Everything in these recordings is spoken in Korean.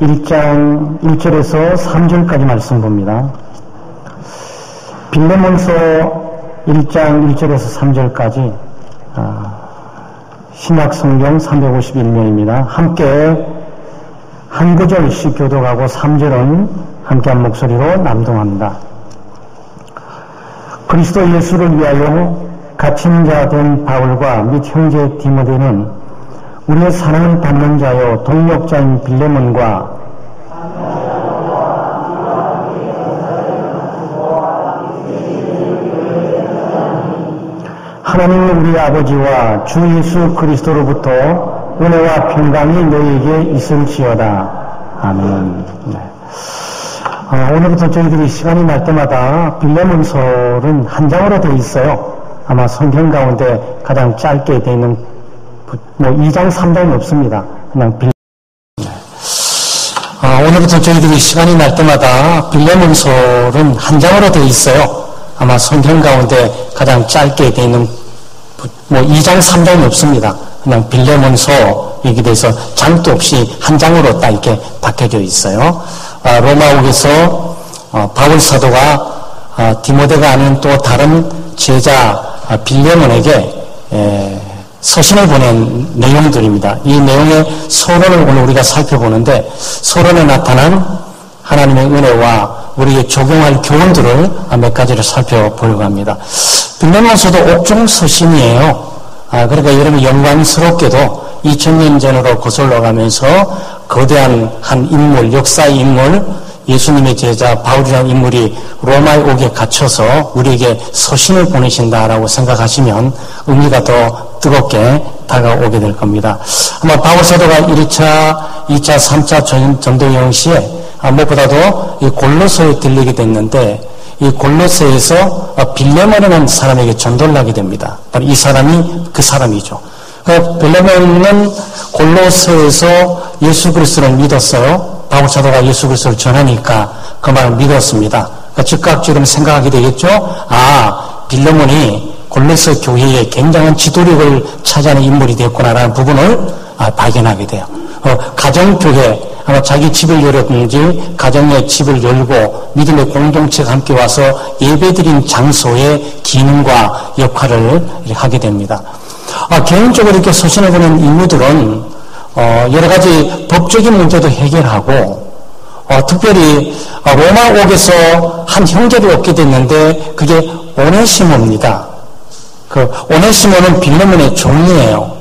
1장 1절에서 3절까지 말씀 봅니다. 빌레몬서 1장 1절에서 3절까지 신약성경 351면입니다. 함께 한 구절씩 교독하고 3절은 함께한 목소리로 낭독합니다. 그리스도 예수를 위하여 갇힌 자 된 바울과 및 형제 디모데는 우리의 사랑을 받는 자여 동력자인 빌레몬과 하나님 우리 아버지와 주 예수 그리스도로부터 은혜와 평강이 너희에게 있을지어다. 아멘. 네. 오늘부터 저희들이 시간이 날 때마다 빌레몬서는 한 장으로 되어 있어요. 아마 성경 가운데 가장 짧게 되어 있는 2장 3장이 없습니다. 그냥 오늘부터 저희들이 시간이 날 때마다 빌레몬서는 한 장으로 되어 있어요. 아마 성경 가운데 가장 짧게 되어 있는 2장 3장이 없습니다. 그냥 빌레몬서 얘기에 대해서 장도 없이 한 장으로 딱 이렇게 박혀져 있어요. 로마옥에서 바울 사도가 디모데가 아닌 또 다른 제자 빌레몬에게 서신을 보낸 내용들입니다. 이 내용의 서론을 오늘 우리가 살펴보는데 서론에 나타난 하나님의 은혜와 우리에게 적용할 교훈들을 몇 가지를 살펴보려고 합니다. 빌레몬서도 옥중 서신이에요. 그러니까 여러분 영광스럽게도 2000년 전으로 거슬러 가면서 거대한 한 인물, 역사의 인물, 예수님의 제자 바울이라는 인물이 로마에 오게 갇혀서 우리에게 서신을 보내신다라고 생각하시면 의미가 더 뜨겁게 다가오게 될 겁니다. 아마 바울 사도가 1차, 2차, 3차 전도 여행 시에 무엇보다도 이 골로새에 들리게 됐는데 이 골로새에서 빌레몬이라는 사람에게 전도를 하게 됩니다. 바로 이 사람이 그 사람이죠. 빌레몬은 골로새에서 예수 그리스도를 믿었어요. 바울 사도가 예수 그리스도를 전하니까 그 말을 믿었습니다. 즉각적으로 생각하게 되겠죠. 빌레몬이 골로새 교회에 굉장한 지도력을 차지하는 인물이 되었구나라는 부분을 발견하게 돼요. 가정교회, 아마 자기 집을 열었는지 가정의 집을 열고 믿음의 공동체가 함께 와서 예배드린 장소의 기능과 역할을 하게 됩니다. 개인적으로 이렇게 서신을 보낸 인물들은 여러 가지 법적인 문제도 해결하고 특별히 로마옥에서 한 형제를 얻게 됐는데 그게 오네시모입니다. 그 오네시모는 빌레몬의 종이에요.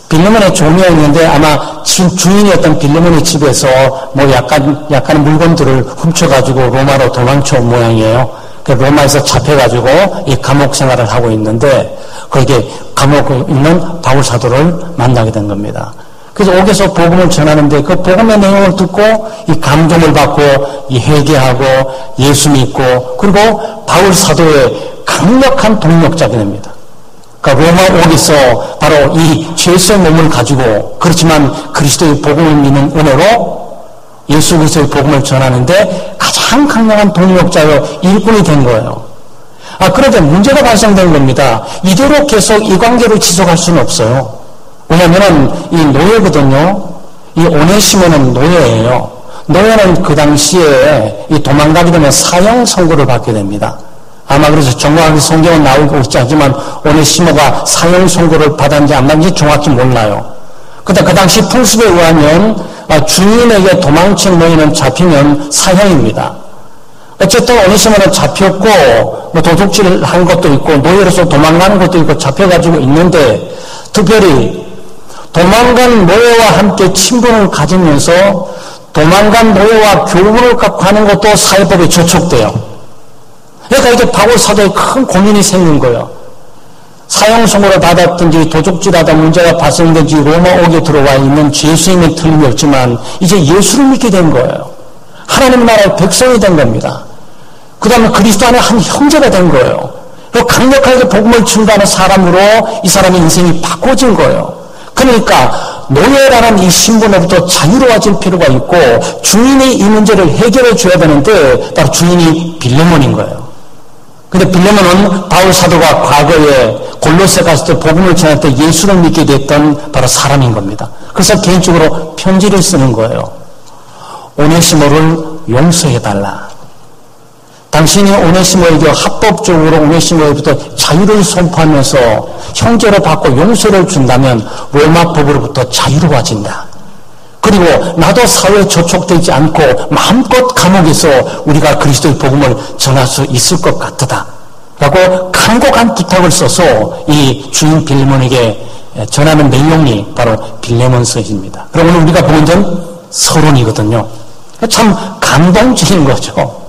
빌레몬의 종이었는데 아마 주인이었던 빌레몬의 집에서 약간 물건들을 훔쳐가지고 로마로 도망쳐 온 모양이에요. 로마에서 잡혀가지고 이 감옥 생활을 하고 있는데 거기에 감옥에 있는 바울 사도를 만나게 된 겁니다. 그래서 옥에서 복음을 전하는데 그 복음의 내용을 듣고 이 감동을 받고 이 회개하고 예수 믿고 그리고 바울 사도의 강력한 동력자가 됩니다. 그러니까 로마옥에서 바로 이 죄수의 몸을 가지고 그렇지만 그리스도의 복음을 믿는 은혜로 예수 그리스도의 복음을 전하는데 가장 강력한 동력자여 일꾼이 된 거예요. 그런데 문제가 발생된 겁니다. 이대로 계속 이 관계를 지속할 수는 없어요. 왜냐하면 이 노예거든요. 이 오네시모는 노예예요. 노예는 그 당시에 이 도망가게 되면 사형 선고를 받게 됩니다. 아마 그래서 정확하게 성경은 나오고 있지 않지만 오네시모가 사형 선고를 받았는지 안 받았는지 정확히 몰라요. 근데 그 당시 풍습에 의하면 주인에게 도망친 노예는 잡히면 사형입니다. 어쨌든 오네시모는 잡혔고 도둑질을 한 것도 있고 노예로서 도망가는 것도 있고 잡혀가지고 있는데 특별히 도망간 노예와 함께 친분을 가지면서 도망간 노예와 교훈을 갖고 하는 것도 사회법에 저촉돼요. 그러니까 이게 바울 사도에 큰 고민이 생긴 거예요. 사형 선고를 받았든지 도둑질하다 문제가 발생된지 로마옥에 들어와 있는 죄수임에 틀림이 없지만 이제 예수를 믿게 된 거예요. 하나님 나라의 백성이 된 겁니다. 그 다음에 그리스도 안에 한 형제가 된 거예요. 그리고 강력하게 복음을 증거하는 사람으로 이 사람의 인생이 바꿔진 거예요. 그러니까 노예라는 이 신분으로부터 자유로워질 필요가 있고 주인이 이 문제를 해결해 줘야 되는데 바로 주인이 빌레몬인 거예요. 근데 빌레몬은 바울 사도가 과거에 골로새 갔을 때 복음을 전할 때 예수를 믿게 됐던 바로 사람인 겁니다. 그래서 개인적으로 편지를 쓰는 거예요. 오네시모를 용서해달라. 당신이 오네시모에게 합법적으로 오네시모에부터 자유를 선포하면서 형제로 받고 용서를 준다면 로마 법으로부터 자유로워진다. 그리고 나도 사회에 저촉되지 않고 마음껏 감옥에서 우리가 그리스도의 복음을 전할 수 있을 것 같다. 라고 간곡한 부탁을 써서 이 주인 빌레몬에게 전하는 내용이 바로 빌레몬서입니다. 그럼 오늘 우리가 보는 점 서론이거든요. 참 감동적인 거죠.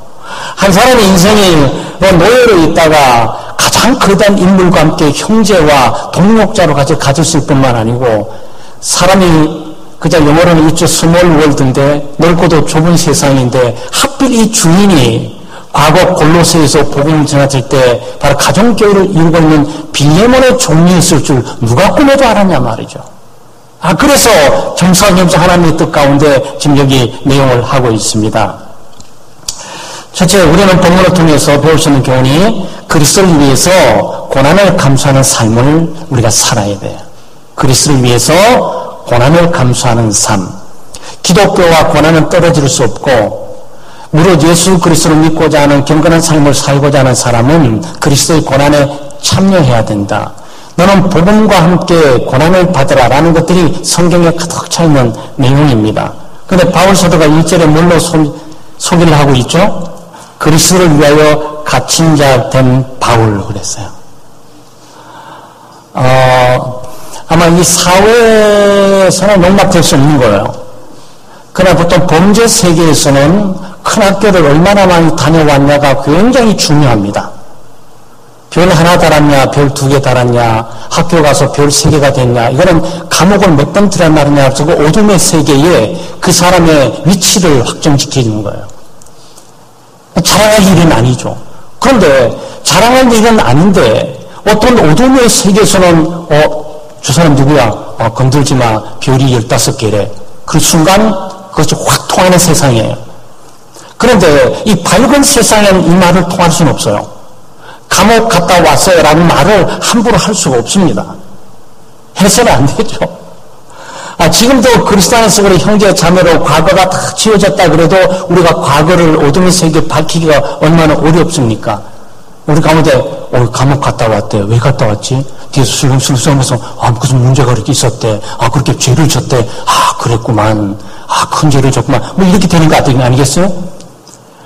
한 사람의 인생이 노예로 있다가 가장 거대한 인물과 함께 형제와 동력자로 가졌을 뿐만 아니고 사람이 그저 영어로는 있죠. 스몰 월드인데 넓고도 좁은 세상인데 하필 이 주인이 과거 골로새에서 복음을 전했을 때 바로 가정교회를 이루고 있는 빌레몬의 종류였을 줄 누가 꿈에도 알았냐 말이죠. 그래서 겸사겸사 하나님의 뜻 가운데 지금 여기 내용을 하고 있습니다. 첫째, 우리는 본문을 통해서 배울 수 있는 교훈이 그리스도를 위해서 고난을 감수하는 삶을 우리가 살아야 돼요. 그리스도를 위해서 고난을 감수하는 삶. 기독교와 고난은 떨어질 수 없고 무릇 예수 그리스도를 믿고자 하는 경건한 삶을 살고자 하는 사람은 그리스도의 고난에 참여해야 된다. 너는 복음과 함께 고난을 받으라라는 것들이 성경에 가득 차 있는 내용입니다. 그런데 바울 사도가 1절에 뭘로 소개를 하고 있죠? 그리스도를 위하여 갇힌 자 된 바울 그랬어요. 아마 이 사회에서는 용납될 수 없는 거예요. 그러나 보통 범죄 세계에서는 큰 학교를 얼마나 많이 다녀왔냐가 굉장히 중요합니다. 별 하나 달았냐, 별 2개 달았냐, 학교 가서 별 3개가 됐냐, 이거는 감옥을 몇 번 들어놨냐, 저거 어둠의 세계에 그 사람의 위치를 확정시키는 거예요. 자랑할 일은 아니죠. 그런데 자랑할 일은 아닌데 어떤 어둠의 세계에서는 저 사람 누구야? 건들지 마. 별이 15개래. 그 순간 그것이 확 통하는 세상이에요. 그런데 이 밝은 세상에는 이 말을 통할 수는 없어요. 감옥 갔다 왔어요 라는 말을 함부로 할 수가 없습니다. 해서는 안 되죠. 지금도 그리스도 안에서 그래 형제 자매로 과거가 다 지워졌다 그래도 우리가 과거를 어둠의 세계에 밝히기가 얼마나 어렵습니까? 우리 가운데 감옥 갔다 왔대. 왜 갔다 왔지? 뒤에서 슬슬슬 하면서 무슨 문제가 그렇게 있었대. 그렇게 죄를 졌대. 그랬구만. 큰 죄를 졌구만. 뭐 이렇게 되는 거 아니겠어요?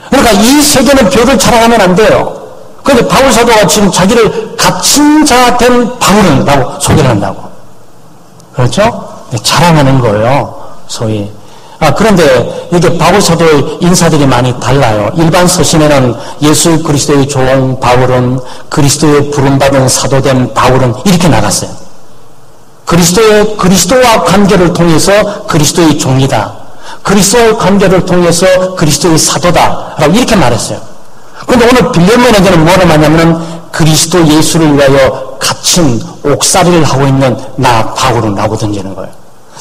그러니까 이 세계는 별을 자랑하면 안 돼요. 그런데 바울 사도가 지금 자기를 갇힌 자 된 바울은 라고 소개를 한다고. 그렇죠? 자랑하는 거예요. 소위. 그런데 이게 바울 사도의 인사들이 많이 달라요. 일반 서신에는 예수 그리스도의 종 바울은 그리스도의 부름받은 사도된 바울은 이렇게 나갔어요. 그리스도와 관계를 통해서 그리스도의 종이다. 그리스도의 관계를 통해서 그리스도의 사도다. 라고 이렇게 말했어요. 그런데 오늘 빌레몬에게는 뭐를 말하냐면 그리스도 예수를 위하여 갇힌 옥살이를 하고 있는 나 바울은 라고 던지는 거예요.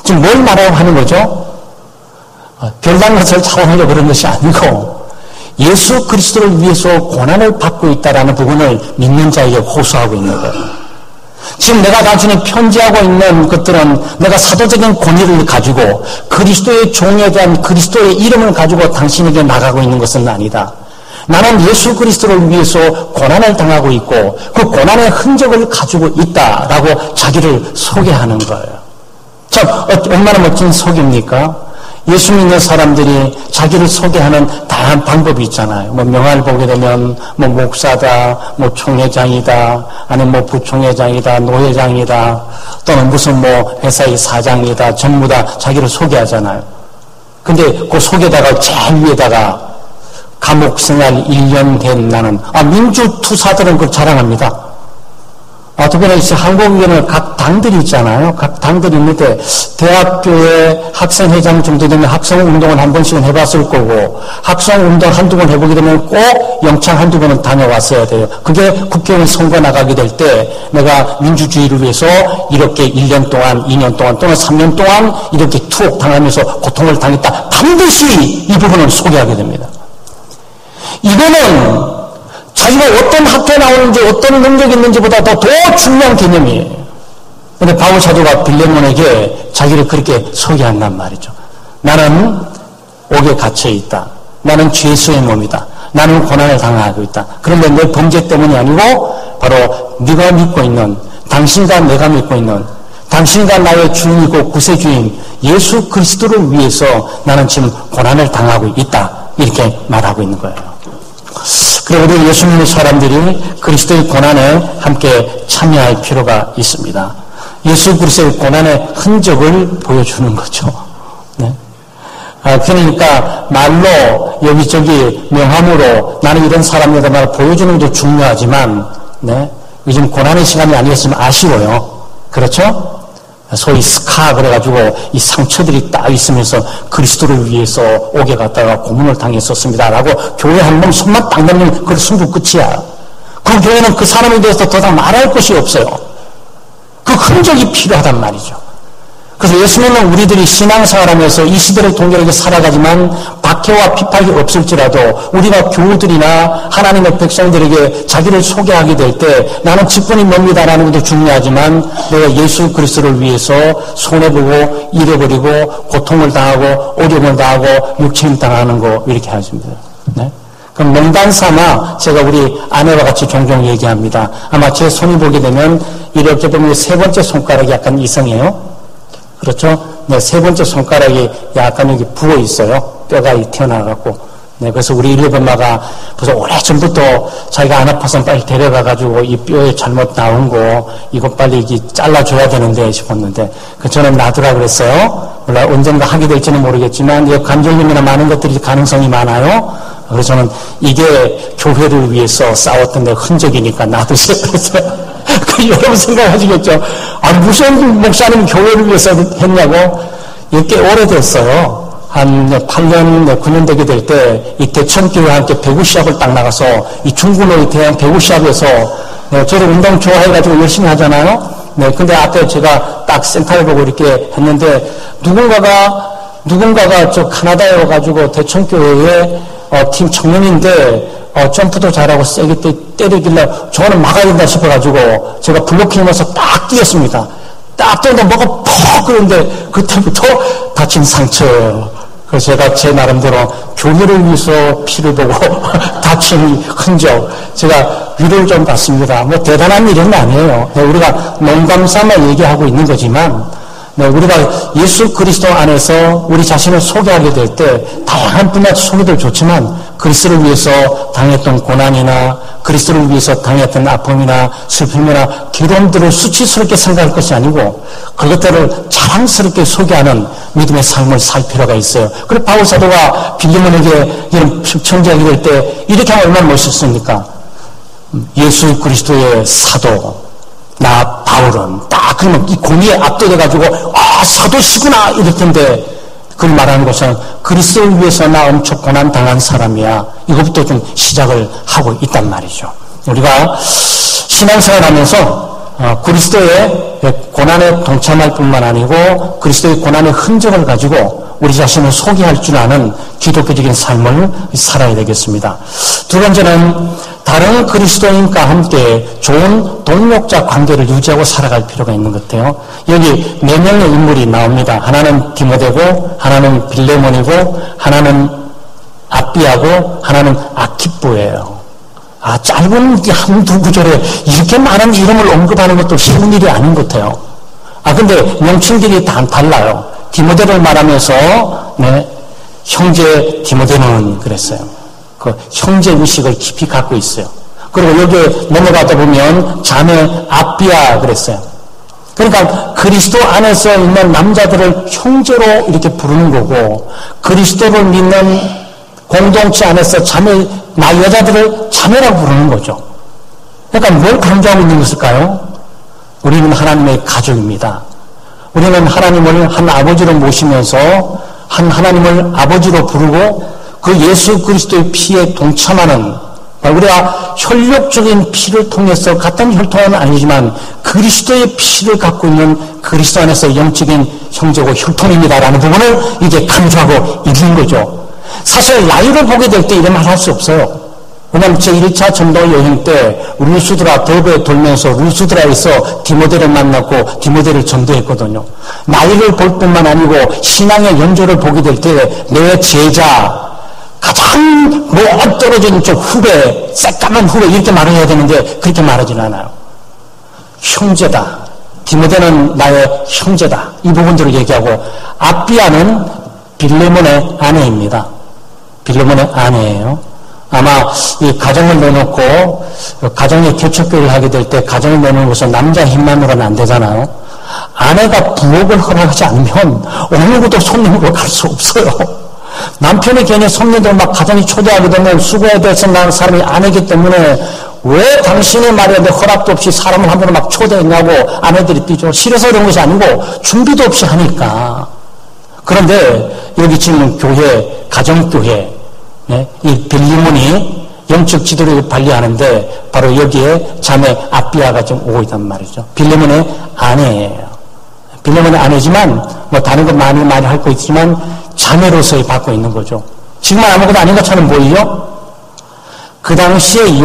지금 뭘 말하려고 하는 거죠? 별난 것을 자랑하려고 그런 것이 아니고 예수 그리스도를 위해서 고난을 받고 있다라는 부분을 믿는 자에게 호소하고 있는 거예요. 지금 내가 단순히 편지하고 있는 것들은 내가 사도적인 권위를 가지고 그리스도의 종에 대한 그리스도의 이름을 가지고 당신에게 나가고 있는 것은 아니다. 나는 예수 그리스도를 위해서 고난을 당하고 있고 그 고난의 흔적을 가지고 있다라고 자기를 소개하는 거예요. 참 얼마나 멋진 소개입니까? 예수 믿는 사람들이 자기를 소개하는 다양한 방법이 있잖아요. 명함을 보게 되면 목사다, 총회장이다, 아니면 부총회장이다, 노회장이다, 또는 무슨 회사의 사장이다, 전부 다 자기를 소개하잖아요. 근데 그 속에다가 제일 위에다가 감옥 생활 1년 된 나는 민주투사들은 그걸 자랑합니다. 특별히 한국에는 각 당들이 있잖아요. 각 당들이 있는데 대학교에 학생회장 정도 되면 학생운동을 한 번씩은 해봤을 거고 학생운동 한두 번 해보게 되면 꼭 영창 한두 번은 다녀왔어야 돼요. 그게 국회의원 선거 나가게 될 때 내가 민주주의를 위해서 이렇게 1년 동안 2년 동안 또는 3년 동안 이렇게 투옥 당하면서 고통을 당했다. 반드시 이 부분을 소개하게 됩니다. 이거는 자기가 어떤 학교에 나오는지 어떤 능력이 있는지보다 더 중요한 개념이에요. 그런데 바울 사도가 빌레몬에게 자기를 그렇게 소개한단 말이죠. 나는 옥에 갇혀 있다. 나는 죄수의 몸이다. 나는 고난을 당하고 있다. 그런데 내 범죄 때문이 아니고 바로 네가 믿고 있는, 당신과 내가 믿고 있는, 당신과 나의 주인이고 구세주인 예수 그리스도를 위해서 나는 지금 고난을 당하고 있다. 이렇게 말하고 있는 거예요. 그리고 우리 예수 믿는 사람들이 그리스도의 고난에 함께 참여할 필요가 있습니다. 예수 그리스도의 고난의 흔적을 보여주는 거죠. 네. 그러니까 말로 여기저기 명함으로 나는 이런 사람이다 말 보여주는 것도 중요하지만, 네. 요즘 고난의 시간이 아니었으면 아쉬워요. 그렇죠? 소위 스카 그래가지고 이 상처들이 딱 있으면서 그리스도를 위해서 옥에 갔다가 고문을 당했었습니다 라고 교회 한 번 손만 딱 내면 그 승부 끝이야. 그 교회는 그 사람에 대해서 더 이상 말할 것이 없어요. 그 흔적이 필요하단 말이죠. 그래서 예수 믿는 우리들이 신앙생활하면서 이 시대를 동결하게 살아가지만 박해와 비판이 없을지라도 우리가 교우들이나 하나님의 백성들에게 자기를 소개하게 될 때 나는 직분이 뭡니다라는 것도 중요하지만 내가 예수 그리스도를 위해서 손해보고 잃어버리고 고통을 당하고 어려움을 당하고 육체임 당하는 거 이렇게 하십니다. 네? 그럼 농담 삼아 제가 우리 아내와 같이 종종 얘기합니다. 아마 제 손이 보게 되면 이렇게 보면 세 번째 손가락이 약간 이상해요. 그렇죠? 네, 세 번째 손가락이 약간 여기 부어 있어요. 뼈가 튀어나와갖고. 네, 그래서 우리 일레엄마가 벌써 오래전부터 자기가 안 아파서 빨리 데려가가지고 이 뼈에 잘못 나온 거, 이거 빨리 이게 잘라줘야 되는데 싶었는데, 저는 놔두라 그랬어요. 물론 언젠가 하게 될지는 모르겠지만, 이 관절염이나 많은 것들이 가능성이 많아요. 그래서 저는 이게 교회를 위해서 싸웠던 내 흔적이니까 놔두세요. 그랬어요. 여러분 생각하시겠죠? 무슨 목사님 교회를 위해서 했냐고? 이게 꽤 오래됐어요. 한 8년, 9년 되게 될 때, 이 대천교회와 함께 배구 시합을 딱 나가서, 이 중구의 대한 배구 시합에서, 네, 저도 운동 좋아해가지고 열심히 하잖아요? 네, 근데 앞에 제가 딱 센터를 보고 이렇게 했는데, 누군가가 저 카나다에 와가지고 대천교회에 팀 청년인데, 점프도 잘하고 세게 때리길래 저는 막아야 된다 싶어가지고 제가 블로킹하면서 딱 뛰었습니다. 딱 뛰었는데 뭐가 퍽 그런데 그때부터 다친 상처예요. 그래서 제가 제 나름대로 교회를 위해서 피를 보고 다친 흔적 제가 위로를 좀 받습니다. 뭐 대단한 일은 아니에요. 우리가 농담 삼아 얘기하고 있는 거지만 네, 우리가 예수 그리스도 안에서 우리 자신을 소개하게 될 때 다양한 분야 소개도 좋지만 그리스도를 위해서 당했던 고난이나 그리스도를 위해서 당했던 아픔이나 슬픔이나 괴로움들을 수치스럽게 생각할 것이 아니고 그것들을 자랑스럽게 소개하는 믿음의 삶을 살 필요가 있어요. 그래서 바울 사도가 빌레몬에게 이런 청지하게 될 때 이렇게 하면 얼마나 멋있습니까? 예수 그리스도의 사도 나 바울은 딱 그러면 이 공의에 압도돼가지고 사도시구나 이럴 텐데 그걸 말하는 것은 그리스도를 위해서 나 엄청 고난 당한 사람이야. 이것부터 좀 시작을 하고 있단 말이죠. 우리가 신앙생활하면서 그리스도의 고난에 동참할 뿐만 아니고 그리스도의 고난의 흔적을 가지고 우리 자신을 소개할 줄 아는 기독교적인 삶을 살아야 되겠습니다. 두 번째는 다른 그리스도인과 함께 좋은 동역자 관계를 유지하고 살아갈 필요가 있는 것 같아요. 여기 4명의 인물이 나옵니다. 하나는 디모데고 하나는 빌레몬이고 하나는 아비아고 하나는 아키뽀예요. 짧은 한두 구절에 이렇게 많은 이름을 언급하는 것도 쉬운 일이 아닌 것 같아요. 근데 명칭들이 다 달라요. 디모데를 말하면서 형제 디모데는 그랬어요. 그 형제 의식을 깊이 갖고 있어요. 그리고 여기에 넘어가다 보면 자매 아비아 그랬어요. 그러니까 그리스도 안에서 있는 남자들을 형제로 이렇게 부르는 거고 그리스도를 믿는 공동체 안에서 자매 여자들을 자매라고 부르는 거죠. 그러니까 뭘 강조하고 있는 것일까요? 우리는 하나님의 가족입니다. 우리는 하나님을 한 아버지로 모시면서 한 하나님을 아버지로 부르고 그 예수 그리스도의 피에 동참하는 우리가 혈육적인 피를 통해서 같은 혈통은 아니지만 그리스도의 피를 갖고 있는 그리스도 안에서 영적인 형제고 혈통입니다라는 부분을 이제 강조하고 있는 거죠. 사실 나이를 보게 될 때 이런 말 할 수 없어요. 왜냐하면 제1차 전도 여행 때 루스드라 더베에 돌면서 루스드라에서 디모데를 만났고 디모데를 전도했거든요. 나이를 볼 뿐만 아니고 신앙의 연조를 보게 될 때 내 제자, 가장 떨어진 저 후배, 새까만 후배 이렇게 말해야 되는데 그렇게 말하진 않아요. 형제다. 디모데는 나의 형제다. 이 부분들을 얘기하고 아비아는 빌레몬의 아내입니다. 빌레몬의 아내예요. 아마 이 가정을 내놓고 가정의 개척교회를 하게 될 때 가정을 내놓고서 남자 힘만으로는 안 되잖아요. 아내가 부엌을 허락하지 않으면 어느 누구도 손님으로 갈 수 없어요. 남편이 괜히 손님들 막 가정이 초대하게 되면 수고해야 될 사람이 아내이기 때문에 왜 당신의 말에 허락도 없이 사람을 한 번에 막 초대했냐고 아내들이 뛰죠. 싫어서 그런 것이 아니고 준비도 없이 하니까. 그런데 여기 지금 교회, 가정교회, 이 빌레몬이 영적 지도력을 발휘하는데 바로 여기에 자매 아비아가 지금 오고 있단 말이죠. 빌레몬의 아내예요. 빌레몬의 아내지만 뭐 다른 거 많이 할 거 있지만 자매로서의 받고 있는 거죠. 지금은 아무것도 아닌 것처럼 보이죠? 그 당시에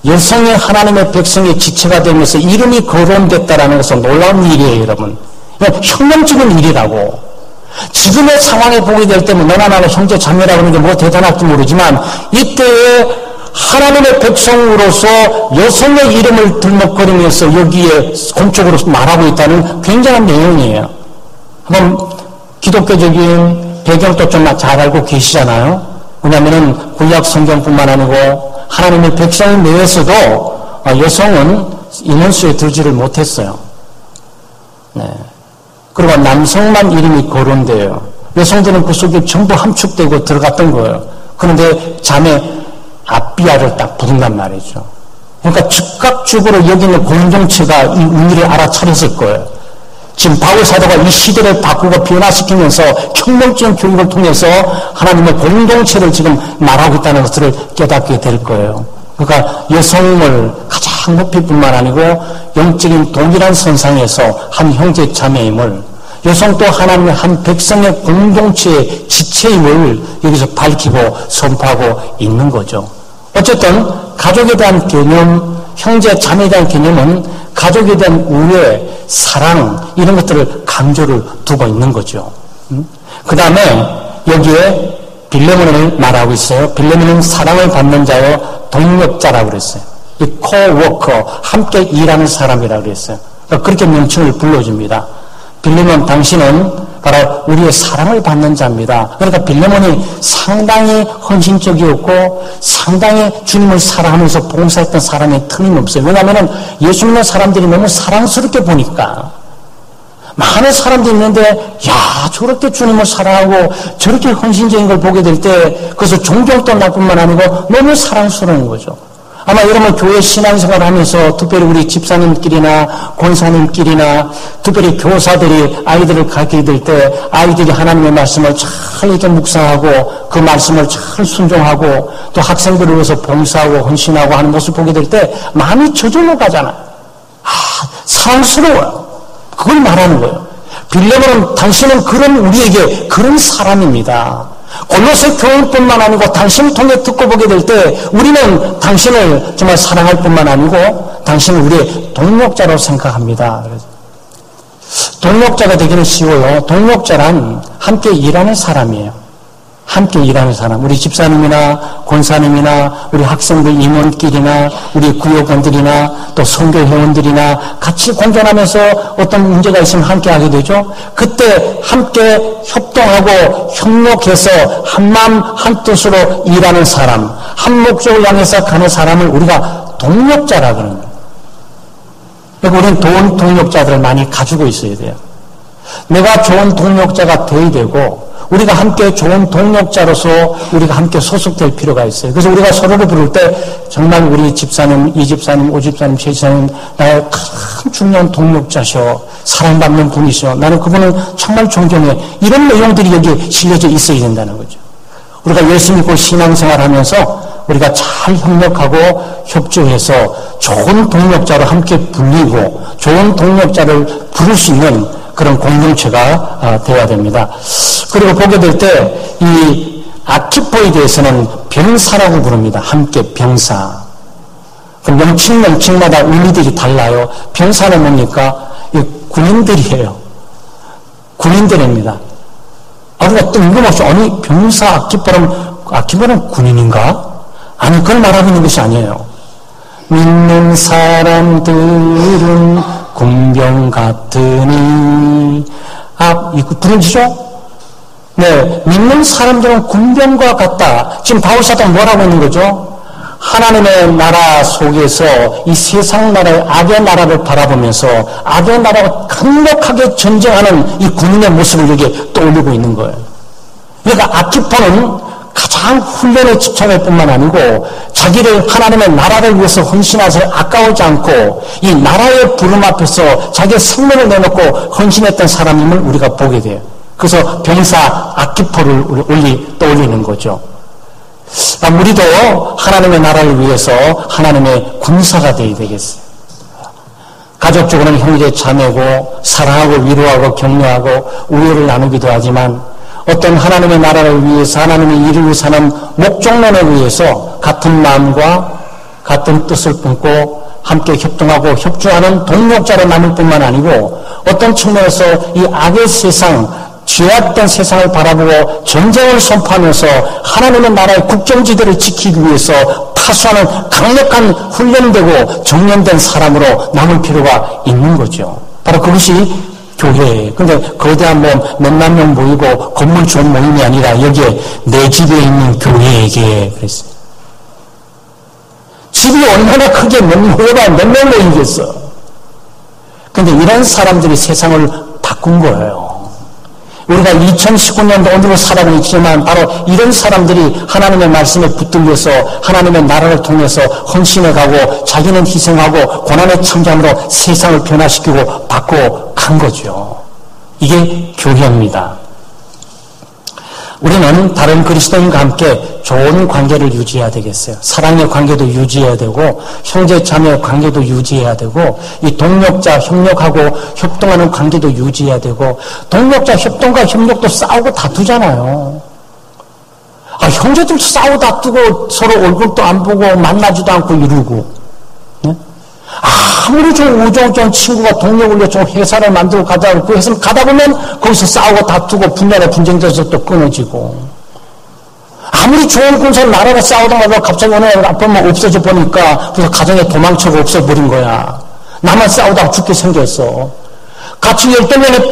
여성이 하나님의 백성의 지체가 되면서 이름이 거론됐다라는 것은 놀라운 일이에요, 여러분. 혁명적인 일이라고. 지금의 상황에 보게 될 때는 너나 나나 형제 자매라고 하는 게 뭐 대단할지 모르지만 이때에 하나님의 백성으로서 여성의 이름을 들먹거리면서 여기에 공적으로 말하고 있다는 굉장한 내용이에요. 그럼 기독교적인 배경도 좀 잘 알고 계시잖아요. 왜냐하면 구약 성경뿐만 아니고 하나님의 백성 내에서도 여성은 인원수에 들지를 못했어요. 네. 그리고 남성만 이름이 거론돼요. 여성들은 그 속에 전부 함축되고 들어갔던 거예요. 그런데 자매 아비아를 딱 부른단 말이죠. 그러니까 즉각적으로 여기 있는 공동체가 이 의미를 알아차렸을 거예요. 지금 바울 사도가 이 시대를 바꾸고 변화시키면서 혁명적인 교육을 통해서 하나님의 공동체를 지금 말하고 있다는 것을 깨닫게 될 거예요. 그러니까 여성을 가장 높이뿐만 아니고 영적인 동일한 선상에서 한 형제 자매임을 여성도 하나님의 한 백성의 공동체의 지체임을 여기서 밝히고 선포하고 있는 거죠. 어쨌든 가족에 대한 개념, 형제 자매에 대한 개념은 가족에 대한 우애, 사랑 이런 것들을 강조를 두고 있는 거죠. 그 다음에 여기에 빌레몬을 말하고 있어요. 빌레몬은 사랑을 받는 자요 동력자라고 그랬어요. 이 코워커, 함께 일하는 사람이라고 그랬어요. 그렇게 명칭을 불러줍니다. 빌레몬 당신은 바로 우리의 사랑을 받는 자입니다. 그러니까 빌레몬이 상당히 헌신적이었고 상당히 주님을 사랑하면서 봉사했던 사람이 틀림없어요. 왜냐하면 예수 믿는 사람들이 너무 사랑스럽게 보니까 많은 사람들이 있는데 저렇게 주님을 사랑하고 저렇게 헌신적인 걸 보게 될 때 그래서 존경도 나뿐만 아니고 너무 사랑스러운 거죠. 아마 여러분 교회 신앙생활 하면서 특별히 우리 집사님끼리나 권사님끼리나 특별히 교사들이 아이들을 가르치게 될 때 아이들이 하나님의 말씀을 잘 이렇게 묵상하고 그 말씀을 잘 순종하고 또 학생들을 위해서 봉사하고 헌신하고 하는 모습을 보게 될 때 마음이 저절로 가잖아요. 사랑스러워요. 그걸 말하는 거예요. 빌레몬은 당신은 우리에게 그런 사람입니다. 골로새 교회뿐만 아니고 당신을 통해 듣고 보게 될 때 우리는 당신을 정말 사랑할 뿐만 아니고 당신을 우리의 동력자로 생각합니다. 동력자가 되기는 쉬워요. 동력자란 함께 일하는 사람이에요. 함께 일하는 사람. 우리 집사님이나 권사님이나 우리 학생들 임원끼리나 우리 구역원들이나 또 선교 회원들이나 같이 공존하면서 어떤 문제가 있으면 함께 하게 되죠. 그때 함께 협동하고 협력해서 한 마음 한 뜻으로 일하는 사람, 한 목적을 향해서 가는 사람을 우리가 동력자라 그러는 거예요. 그러니까 우리는 좋은 동력자들을 많이 가지고 있어야 돼요. 내가 좋은 동력자가 되어야 되고 우리가 함께 좋은 동력자로서 우리가 함께 소속될 필요가 있어요. 그래서 우리가 서로를 부를 때 정말 우리 집사님, 이 집사님, 오 집사님, 제 집사님 나의 큰 중요한 동력자셔. 사랑받는 분이셔. 나는 그분을 정말 존경해. 이런 내용들이 여기에 실려져 있어야 된다는 거죠. 우리가 예수 믿고 신앙생활하면서 우리가 잘 협력하고 협조해서 좋은 동력자로 함께 불리고 좋은 동력자를 부를 수 있는 그런 공동체가 되어야 됩니다. 그리고 보게 될 때 이 아키포에 대해서는 병사라고 부릅니다. 함께 병사. 그 명칭마다 의미들이 달라요. 병사는 뭡니까? 군인들이에요. 군인들입니다. 우리가 뜬금없이, 아니, 병사 아키포는 군인인가? 아니, 그걸 말하고 있는 것이 아니에요. 믿는 사람들은 군병 같으니, 이거 부르시죠? 네, 믿는 사람들은 군병과 같다. 지금 바울사도는 뭐라고 있는 거죠? 하나님의 나라 속에서 이 세상 나라의 악의 나라를 바라보면서 악의 나라가 강력하게 전쟁하는 이 군인의 모습을 여기에 떠올리고 있는 거예요. 그러니까 아키포는 가장 훈련에 집착할 뿐만 아니고 자기를 하나님의 나라를 위해서 헌신하서 아까우지 않고 이 나라의 부름 앞에서 자기의 생명을 내놓고 헌신했던 사람임을 우리가 보게 돼요. 그래서 병사 아키포를 떠올리는 거죠. 우리도 하나님의 나라를 위해서 하나님의 군사가 되어야 되겠어요. 가족적으로는 형제 자매고 사랑하고 위로하고 격려하고 우애를 나누기도 하지만 어떤 하나님의 나라를 위해서 하나님의 일을 위해서 하는 목적론에 의해서 같은 마음과 같은 뜻을 품고 함께 협동하고 협조하는 동력자로 남을 뿐만 아니고 어떤 측면에서 이 악의 세상, 죄악된 세상을 바라보고 전쟁을 선포하면서 하나님의 나라의 국경지대를 지키기 위해서 파수하는 강력한 훈련되고 정련된 사람으로 남을 필요가 있는 거죠. 바로 그것이 교회예요. 근데 거대한 몇만 명 모이고 건물 좋은 모임이 아니라 여기에 내 집에 있는 교회에게 그랬어요. 집이 얼마나 크게 몇 명 모이겠어. 근데 이런 사람들이 세상을 바꾼 거예요. 우리가 2019년도 오늘을 살아가고 있지만 바로 이런 사람들이 하나님의 말씀에 붙들려서 하나님의 나라를 통해서 헌신해가고 자기는 희생하고 고난의 참잠으로 세상을 변화시키고 바꿔 간 거죠. 이게 교회입니다. 우리는 다른 그리스도인과 함께 좋은 관계를 유지해야 되겠어요. 사랑의 관계도 유지해야 되고 형제 자매의 관계도 유지해야 되고 이 동력자 협력하고 협동하는 관계도 유지해야 되고 동력자 협동과 협력도 싸우고 다투잖아요. 형제들 싸우고 다투고 서로 얼굴도 안 보고 만나지도 않고 이러고 네? 아무리 좀 우정 좋은 친구가 동력을 좀 회사를 만들고 가자고 그 회사를 가다 보면 거기서 싸우고 다투고 분야로 분쟁돼서 또 끊어지고 아무리 좋은 군사를 나라가 싸우다가 갑자기 어느 날 아프면 없어져 보니까 그래서 가정에 도망쳐고 없어버린 거야. 나만 싸우다가 죽게 생겼어. 같이 12명이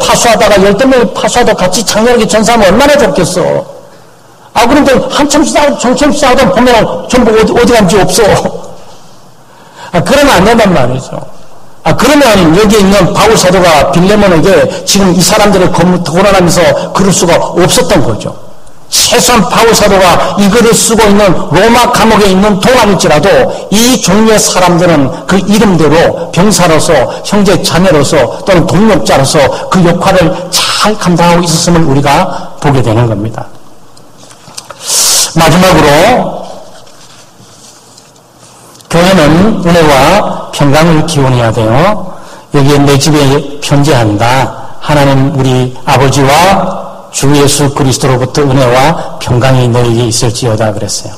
파수하다가 같이 장렬하게 전사하면 얼마나 좋겠어. 그런데 한참 싸우다 보면 전부 어디 간지 없어. 그러면 안 된단 말이죠. 그러면 여기 있는 바울 사도가 빌레몬에게 지금 이 사람들의 거론하면서 그럴 수가 없었던 거죠. 최소한 바울 사도가 이 글을 쓰고 있는 로마 감옥에 있는 동안일지라도 이 종류의 사람들은 그 이름대로 병사로서 형제 자매로서 또는 동력자로서 그 역할을 잘 감당하고 있었음을 우리가 보게 되는 겁니다. 마지막으로 교회는 은혜와 평강을 기원해야 돼요. 여기에 내 집에 편지한다. 하나님 우리 아버지와 주 예수 그리스도로부터 은혜와 평강이 너에게 있을지어다 그랬어요.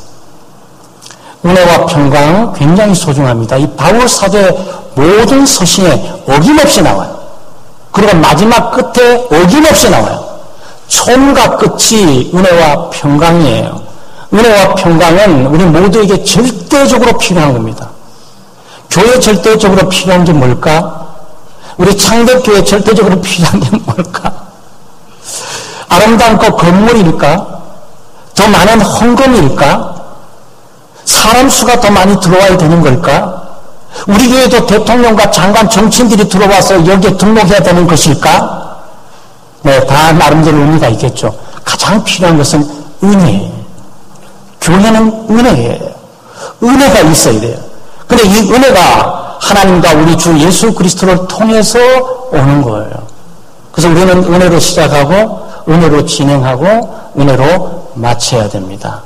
은혜와 평강 굉장히 소중합니다. 이 바울 사도의 모든 서신에 어김없이 나와요. 그리고 마지막 끝에 어김없이 나와요. 처음과 끝이 은혜와 평강이에요. 은혜와 평강은 우리 모두에게 절대적으로 필요한 겁니다. 교회 절대적으로 필요한 게 뭘까? 우리 창대교회 절대적으로 필요한 게 뭘까? 아름다운 건물일까? 더 많은 헌금일까? 사람 수가 더 많이 들어와야 되는 걸까? 우리 교회도 대통령과 장관 정치인들이 들어와서 여기에 등록해야 되는 것일까? 네, 다 나름대로 의미가 있겠죠. 가장 필요한 것은 은혜예요. 교회는 은혜예요. 은혜가 있어야 돼요. 근데 이 은혜가 하나님과 우리 주 예수 그리스도를 통해서 오는 거예요. 그래서 우리는 은혜로 시작하고 은혜로 진행하고 은혜로 마쳐야 됩니다.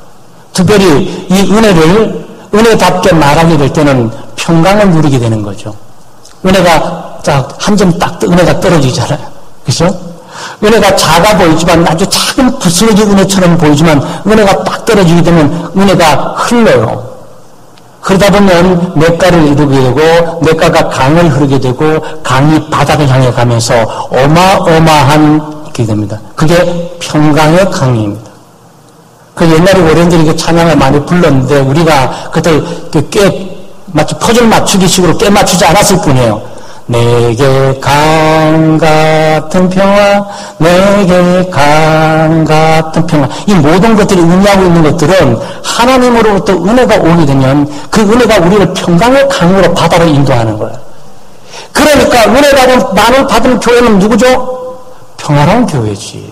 특별히 이 은혜를 은혜답게 말하게 될 때는 평강을 누리게 되는 거죠. 은혜가 한 점 딱 은혜가 떨어지잖아요. 그렇죠? 은혜가 작아 보이지만 아주 작은 부스러기 은혜처럼 보이지만 은혜가 딱 떨어지게 되면 은혜가 흘러요. 그러다 보면 냇가를 이루게 되고 냇가가 강을 흐르게 되고 강이 바다를 향해 가면서 어마어마한 게 됩니다. 그게 평강의 강입니다. 그 옛날에 어른들이 찬양을 많이 불렀는데 우리가 그때 마치 퍼즐 맞추기식으로 깨 맞추지 않았을 뿐이에요. 내게 강 같은 평화, 내게 강 같은 평화. 이 모든 것들이 의미하고 있는 것들은 하나님으로부터 은혜가 오게 되면 그 은혜가 우리를 평강의 강으로 바다로 인도하는 거예요. 그러니까 은혜가 많은 받은 교회는 누구죠? 평화로운 교회지.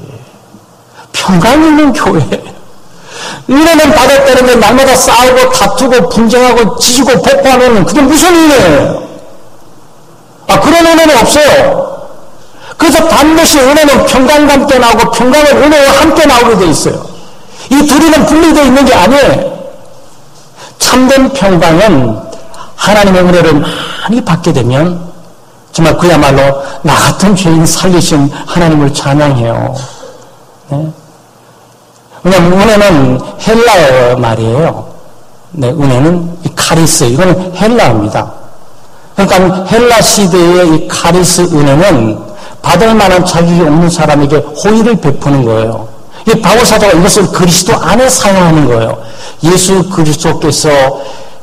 평강 있는 교회. 은혜는 받았다는데 날마다 싸우고 다투고 분쟁하고 지지고 폭파하면 그게 무슨 은혜예요? 그런 은혜는 없어요. 그래서 반드시 은혜는 평강과 함께 나오고 평강은 은혜와 함께 나오게 돼 있어요. 이 둘이는 분리되어 있는 게 아니에요. 참된 평강은 하나님의 은혜를 많이 받게 되면 정말 그야말로 나 같은 죄인 살리신 하나님을 찬양해요. 네? 왜냐하면 은혜는 헬라어 말이에요. 네, 은혜는 이 카리스, 이거는 헬라어입니다. 그러니까 헬라 시대의 이 카리스 은혜는 받을 만한 자격이 없는 사람에게 호의를 베푸는 거예요. 이 바울 사도가 이것을 그리스도 안에 사용하는 거예요. 예수 그리스도께서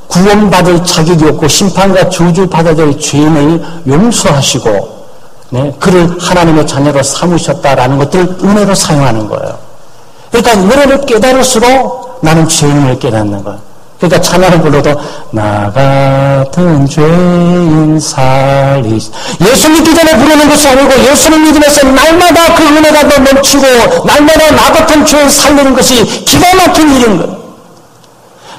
구원받을 자격이 없고 심판과 저주받아야 될 죄인을 용서하시고 네, 그를 하나님의 자녀로 삼으셨다라는 것들을 은혜로 사용하는 거예요. 그러니까 은혜를 깨달을수록 나는 죄인을 깨닫는 거예요. 그러니까 찬양을 불러도 나 같은 죄인 살리시. 예수 믿기 전에 부르는 것이 아니고 예수를 믿으면서 날마다 그 은혜가 더 넘치고 날마다 나 같은 죄인 살리는 것이 기가 막힌 일인 거예요.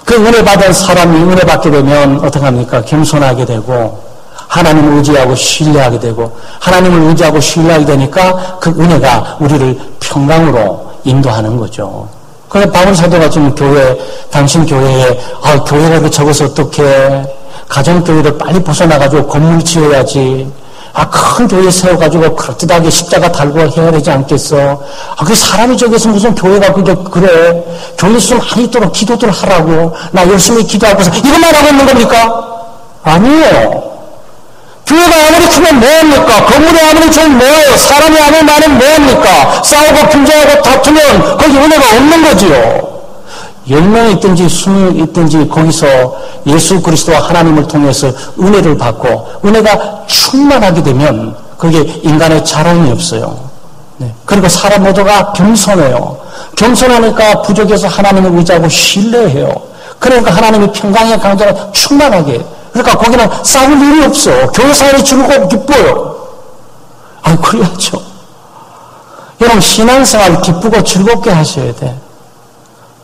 그 은혜 받은 사람이 은혜 받게 되면 어떻게 합니까? 겸손하게 되고 하나님을 의지하고 신뢰하게 되고 하나님을 의지하고 신뢰하게 되니까 그 은혜가 우리를 평강으로 인도하는 거죠. 그래서 바울 사도가 지금 당신 교회에, 교회가 적어서 어떡해. 가정교회를 빨리 벗어나가지고 건물 지어야지. 큰 교회 세워가지고 그럴듯하게 십자가 달고 해야 되지 않겠어. 그 사람이 저기서 무슨 교회가 그래. 교회 좀 많이 있도록 기도들 하라고. 나 열심히 기도하고서 이것만 하고 있는 겁니까? 아니에요. 교회가 아무리 크면 뭐합니까? 건물이 아무리 좋으면 뭐예요? 사람이 아무리 많으면 뭐합니까? 싸우고 분쟁하고 다투면 거기 은혜가 없는 거지요. 10명이 있든지 20명이 있든지 거기서 예수 그리스도와 하나님을 통해서 은혜를 받고 은혜가 충만하게 되면 그게 인간의 자랑이 없어요. 네. 그리고 사람 모두가 겸손해요. 겸손하니까 부족해서 하나님을 의지하고 신뢰해요. 그러니까 하나님의 평강의 강도가 충만하게 해요. 그러니까 거기는 싸울 일이 없어. 교회 사람이 즐겁고 기뻐요. 그래야죠. 여러분, 신앙생활 기쁘고 즐겁게 하셔야 돼.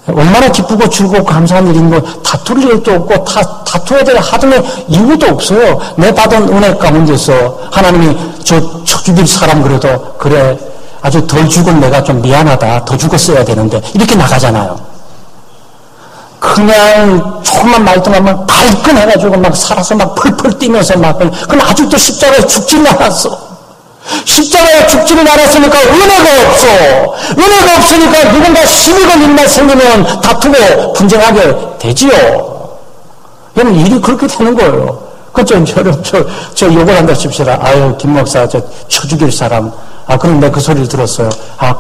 얼마나 기쁘고 즐겁고 감사한 일인 거 다툴 일도 없고 다투어야 될 하등의 이유도 없어요. 내 받은 은혜 가운데서 하나님이 저 죽일 사람 그래도 그래 아주 덜 죽은 내가 좀 미안하다. 더 죽었어야 되는데 이렇게 나가잖아요. 그냥 조금만 말동안 막 발끈해가지고 막 살아서 막 펄펄 뛰면서 그럼 아직도 십자가에 죽지는 않았어. 십자가에 죽지는 않았으니까 은혜가 없어. 은혜가 없으니까 누군가 시비 걸린 날 생기면 다투고 분쟁하게 되지요. 여러분, 일이 그렇게 되는 거예요. 저 욕을 한다 칩시다. 김 목사, 저 죽일 사람. 그럼 내가 그 소리를 들었어요.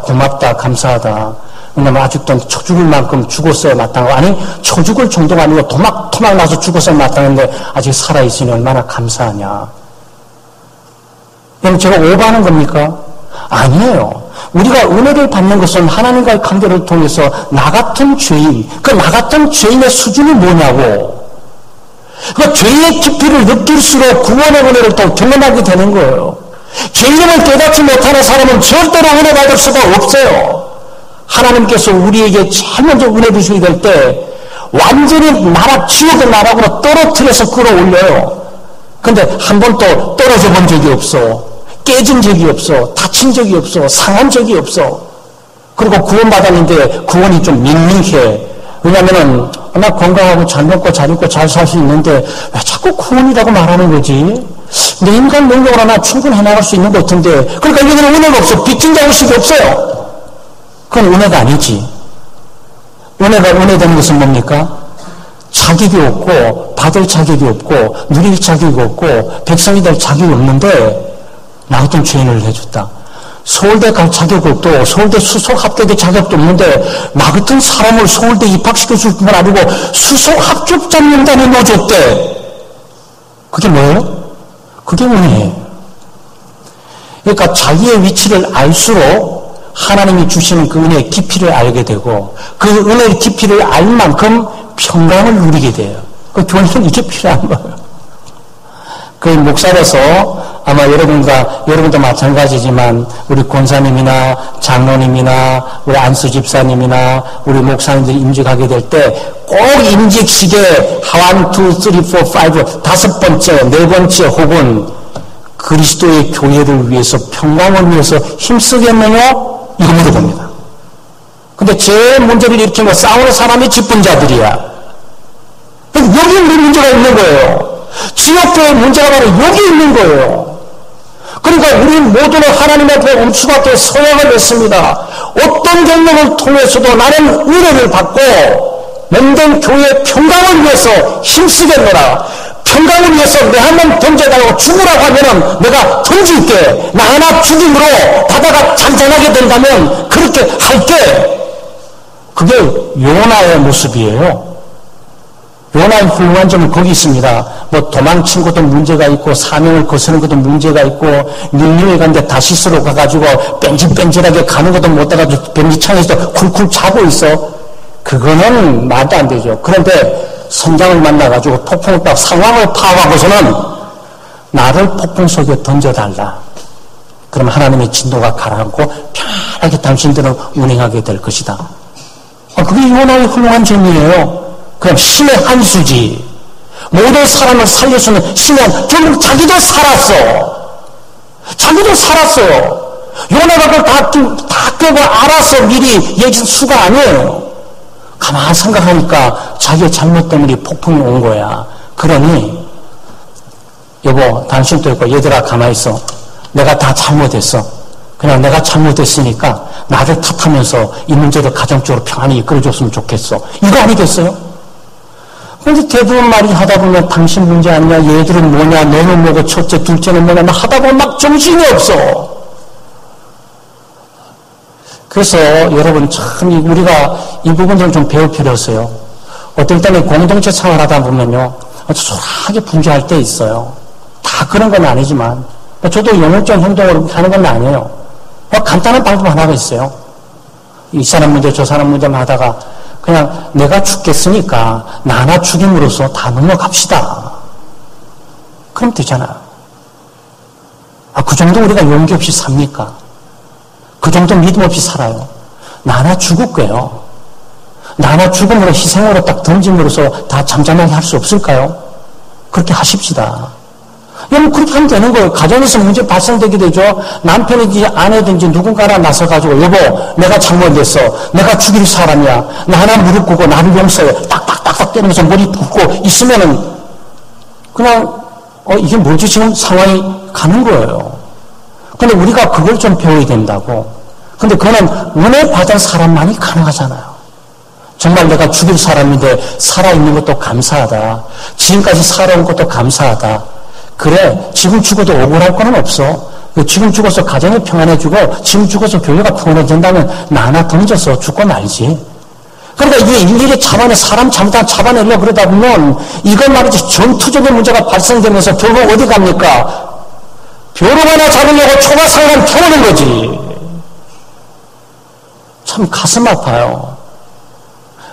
고맙다, 감사하다. 왜냐면 아직도 쳐 죽을 만큼 죽었어야 마땅하고, 아니, 쳐 죽을 정도가 아니고 토막 나서 죽었어야 마땅한데, 아직 살아있으니 얼마나 감사하냐. 그럼 제가 오버하는 겁니까? 아니에요. 우리가 은혜를 받는 것은 하나님과의 관계를 통해서 나 같은 죄인, 그 나 같은 죄인의 수준이 뭐냐고. 그 죄의 깊이를 느낄수록 구원의 은혜를 또 경험하게 되는 거예요. 죄인을 깨닫지 못하는 사람은 절대로 은혜 받을 수가 없어요. 하나님께서 우리에게 제일 먼저 은혜 주시게 될 때 완전히 지옥의 나락으로 떨어뜨려서 끌어올려요. 근데 한 번도 떨어져 본 적이 없어. 깨진 적이 없어. 다친 적이 없어. 상한 적이 없어. 그리고 구원받았는데 구원이 좀 밍밍해. 왜냐면은 나 건강하고 잘 먹고 잘 입고 잘 살 수 있는데 왜 자꾸 구원이라고 말하는 거지? 내 인간 능력으로 나 충분히 해나갈 수 있는 것 같은데, 그러니까 여기는 은혜가 없어. 빚진 자의식이 없어요. 그건 은혜가 아니지. 은혜되는 것은 뭡니까? 자격이 없고, 받을 자격이 없고, 누릴 자격이 없고, 백성이 될 자격이 없는데, 나 같은 죄인을 해줬다. 서울대 갈 자격이 없고, 서울대 수석 합격의 자격도 없는데, 나 같은 사람을 서울대 입학시켜줄 뿐만 아니고, 수석 합격자 명단에 넣어줬대. 그게 뭐예요? 그게 은혜예요. 그러니까 자기의 위치를 알수록 하나님이 주시는 그 은혜의 깊이를 알게 되고, 그 은혜의 깊이를 알 만큼 평강을 누리게 돼요. 그 교회는 이게 필요한 거예요. 그 목사로서 아마 여러분도 마찬가지지만 우리 권사님이나 장로님이나 우리 안수 집사님이나 우리 목사님들이 임직하게 될 때 꼭 임직식에 1, 2, 3, 4, 5 다섯 번째, 네 번째 혹은 그리스도의 교회를 위해서 평강을 위해서 힘쓰겠느냐? 이거 물어봅니다. 근데 제 문제를 일으킨 거 싸우는 사람이 직분자들이야. 여기 우리 문제가 있는 거예요. 지역교회 문제가 바로 여기 있는 거예요. 그러니까 우리 모두는 하나님 앞에 엄수밖에 서약을 했습니다. 어떤 경력을 통해서도 나는 은혜를 받고 몸된 교회의 평강을 위해서 힘쓰겠노라. 평강을 위해서 내 한 번 던져달라고 죽으라고 하면은 내가 던질게. 나 하나 죽임으로 바다가 잔잔하게 된다면 그렇게 할게. 그게 요나의 모습이에요. 요나의 훌륭한 점은 거기 있습니다. 뭐 도망친 것도 문제가 있고 사명을 거스는 것도 문제가 있고 니느웨 간데 다시스로 가가지고 뺀질뺀질하게 가는 것도 못 따라가지고 변기창에서 쿨쿨 자고 있어. 그거는 말도 안 되죠. 그런데 선장을 만나가지고 폭풍을 딱 상황을 파악하고서는 나를 폭풍 속에 던져달라. 그럼 하나님의 진도가 가라앉고 편하게 당신들은 운행하게 될 것이다. 그게 요나의 훌륭한 점이에요. 그럼 신의 한 수지. 모든 사람을 살려주는 신의 한, 결국 자기도 살았어. 자기도 살았어요. 요나가 그걸 다 꿰고 알아서 미리 얘기한 수가 아니에요. 가만히 생각하니까 자기의 잘못 때문에 폭풍이 온 거야. 그러니 여보 당신도 있고 얘들아 가만히 있어. 내가 다 잘못했어. 그냥 내가 잘못했으니까 나를 탓하면서 이 문제를 가정적으로 평안히 이끌어줬으면 좋겠어. 이거 아니겠어요? 근데 대부분 말이 하다 보면 당신 문제 아니냐, 얘들은 뭐냐, 너는 뭐고, 첫째, 둘째는 뭐냐, 막 하다 보면 막 정신이 없어. 그래서 여러분 참 우리가 이 부분들을 좀 배울 필요 있어요. 어떨 때는 공동체 생활하다 보면요, 소소하게 분주할 때 있어요. 다 그런 건 아니지만, 저도 영역적 행동을 하는 건 아니에요. 간단한 방법 하나가 있어요. 이 사람 문제, 저 사람 문제만 하다가, 그냥 내가 죽겠으니까 나 하나 죽임으로써 다 넘어갑시다. 그럼 되잖아요. 그 정도 우리가 용기 없이 삽니까? 그 정도 믿음 없이 살아요. 나 하나 죽을게요. 나 하나 죽음으로 희생으로 딱 던짐으로써 다 잠잠하게 할 수 없을까요? 그렇게 하십시다. 여러분 그렇게 하면 되는 거예요. 가정에서 문제 발생되게 되죠. 남편이든지 아내든지 누군가나 나서가지고 여보 내가 잘못했어. 내가 죽일 사람이야. 나 하나 무릎 꿇고 나를 용서해. 딱딱딱딱 때리면서 머리 붓고 있으면은 그냥 이게 뭐지 지금 상황이 가는 거예요. 근데 우리가 그걸 좀 배워야 된다고. 근데 그거는 은혜 받은 사람만이 가능하잖아요. 정말 내가 죽일 사람인데 살아있는 것도 감사하다. 지금까지 살아온 것도 감사하다. 그래 지금 죽어도 억울할 거는 없어. 지금 죽어서 가정이 평안해지고 지금 죽어서 교회가 평안해진다면 나 하나 던져서 죽고 말지. 그러니까 이게 일일이 사람 잘못하면 잡아내려고 그러다 보면 이건 말이지 전투적인 문제가 발생되면서 결국 어디 갑니까? 벼룩 하나 잡으려고 초가상을 펴는 거지. 참 가슴 아파요.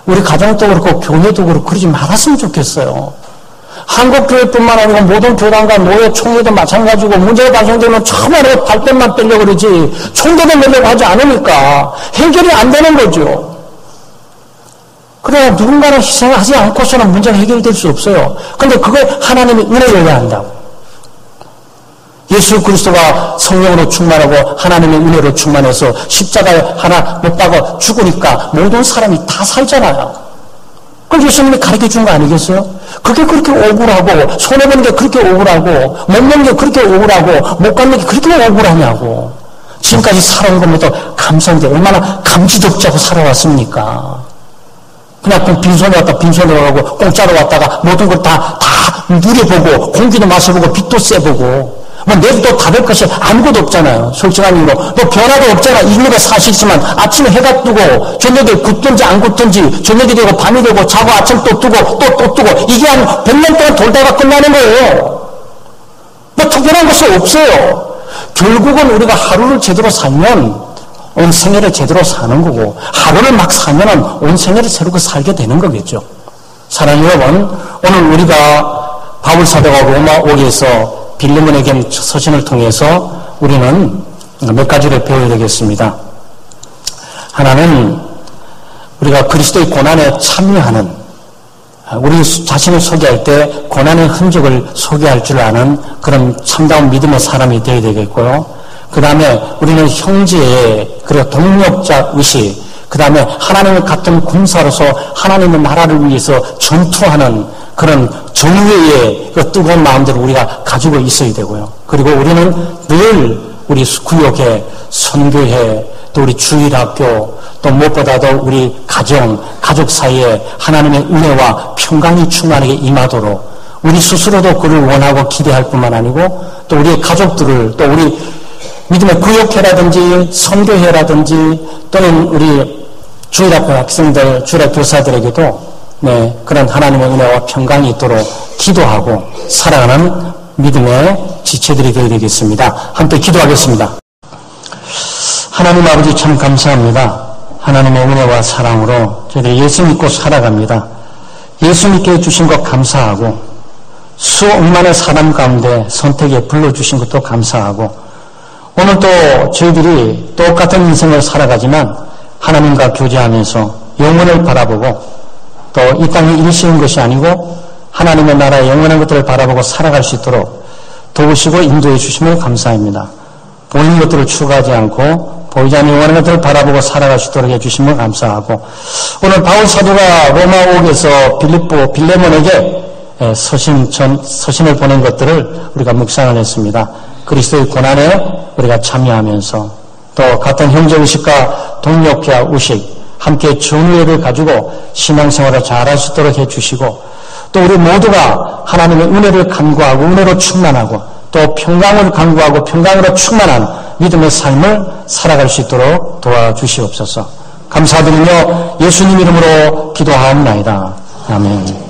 우리 가정도 그렇고 교회도 그렇고 그러지 말았으면 좋겠어요. 한국교회뿐만 아니고 모든 교단과 노예, 총회도 마찬가지고 문제가 발생되면 처음으로 발뺌만 빼려고 그러지 총대를 내려고 하지 않으니까 해결이 안 되는 거죠. 그래야 누군가는 희생하지 않고서는 문제가 해결될 수 없어요. 그런데 그걸 하나님이 은혜여야 한다고. 예수 그리스도가 성령으로 충만하고 하나님의 은혜로 충만해서 십자가에 하나 못 박아 죽으니까 모든 사람이 다 살잖아요. 그걸 예수님이 가르쳐 준 거 아니겠어요? 그게 그렇게 억울하고, 손해보는 게 그렇게 억울하고, 못 먹는 게 그렇게 억울하고, 못 갖는 게 그렇게 억울하냐고. 지금까지 살아온 것부터 감사한데 얼마나 감지덕지하고 살아왔습니까? 그냥 빈손에 왔다 빈손으로 가고, 공짜로 왔다가 모든 걸 다 누려보고, 공기도 마셔보고, 빛도 쐬보고, 뭐 내일도 다를 것이 아무것도 없잖아요. 솔직한 이유로. 뭐 변화도 없잖아. 인류가 사실이지만 아침에 해가 뜨고 저녁에 굳든지 안 굳든지 저녁이 되고 밤이 되고 자고 아침 또 뜨고 또 뜨고 이게 한 100년 동안 돌다가 끝나는 거예요. 뭐 특별한 것이 없어요. 결국은 우리가 하루를 제대로 살면 온 생애를 제대로 사는 거고 하루를 막 살면은 온 생애를 새롭게 살게 되는 거겠죠. 사랑하는 여러분, 오늘 우리가 바울 사도가 로마 오기에서 빌레몬에게 서신을 통해서 우리는 몇 가지를 배워야 되겠습니다. 하나는 우리가 그리스도의 고난에 참여하는, 우리 자신을 소개할 때 고난의 흔적을 소개할 줄 아는 그런 참다운 믿음의 사람이 되어야 되겠고요. 그 다음에 우리는 형제의 그리고 동력자 의식, 그 다음에 하나님을 같은 군사로서 하나님의 나라를 위해서 전투하는 그런 정의의 그 뜨거운 마음들을 우리가 가지고 있어야 되고요. 그리고 우리는 늘 우리 구역회, 선교회, 또 우리 주일학교, 또 무엇보다도 우리 가족 사이에 하나님의 은혜와 평강이 충만하게 임하도록 우리 스스로도 그를 원하고 기대할 뿐만 아니고 또 우리의 가족들을, 또 우리 믿음의 구역회라든지 선교회라든지 또는 우리 주일학교 학생들, 주일학교 교사들에게도 그런 하나님의 은혜와 평강이 있도록 기도하고 살아가는 믿음의 지체들이 되어야 되겠습니다. 함께 기도하겠습니다. 하나님 아버지 참 감사합니다. 하나님의 은혜와 사랑으로 저희들이 예수 믿고 살아갑니다. 예수 믿게 해주신 것 감사하고 수억만의 사람 가운데 선택에 불러주신 것도 감사하고 오늘 또 저희들이 똑같은 인생을 살아가지만 하나님과 교제하면서 영혼을 바라보고 또 이 땅이 일시인 것이 아니고 하나님의 나라의 영원한 것들을 바라보고 살아갈 수 있도록 도우시고 인도해 주시면 감사합니다. 보이는 것들을 추구하지 않고 보이지 않는 영원한 것들을 바라보고 살아갈 수 있도록 해주시면 감사하고 오늘 바울 사도가 로마 옥에서 빌레몬에게 서신을 보낸 것들을 우리가 묵상을 했습니다. 그리스도의 고난에 우리가 참여하면서 또 같은 형제의식과 동력자 의식 함께 정의를 가지고 신앙생활을 잘할 수 있도록 해주시고 또 우리 모두가 하나님의 은혜를 간구하고 은혜로 충만하고 또 평강을 간구하고 평강으로 충만한 믿음의 삶을 살아갈 수 있도록 도와주시옵소서. 감사드리며 예수님 이름으로 기도하옵나이다. 아멘.